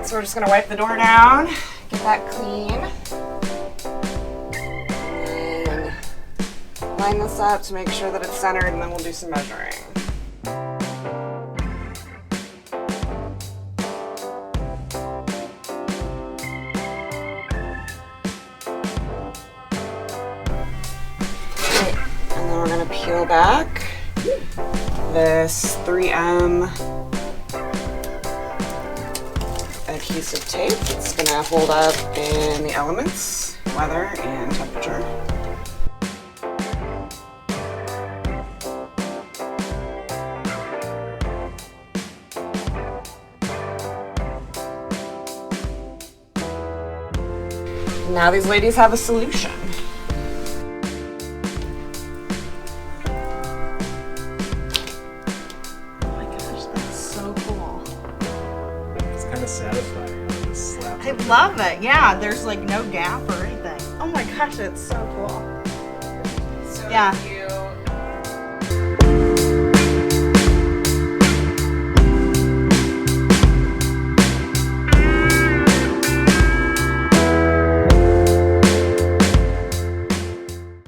So we're just gonna wipe the door down, get that clean, and line this up to make sure that it's centered, and then we'll do some measuring. Okay, and then we're gonna peel back this 3M adhesive tape. It's going to hold up in the elements, weather, and temperature. Now these ladies have a solution. Satisfying. I love it. Yeah, there's like no gap or anything. Oh my gosh, it's so cool. So Yeah.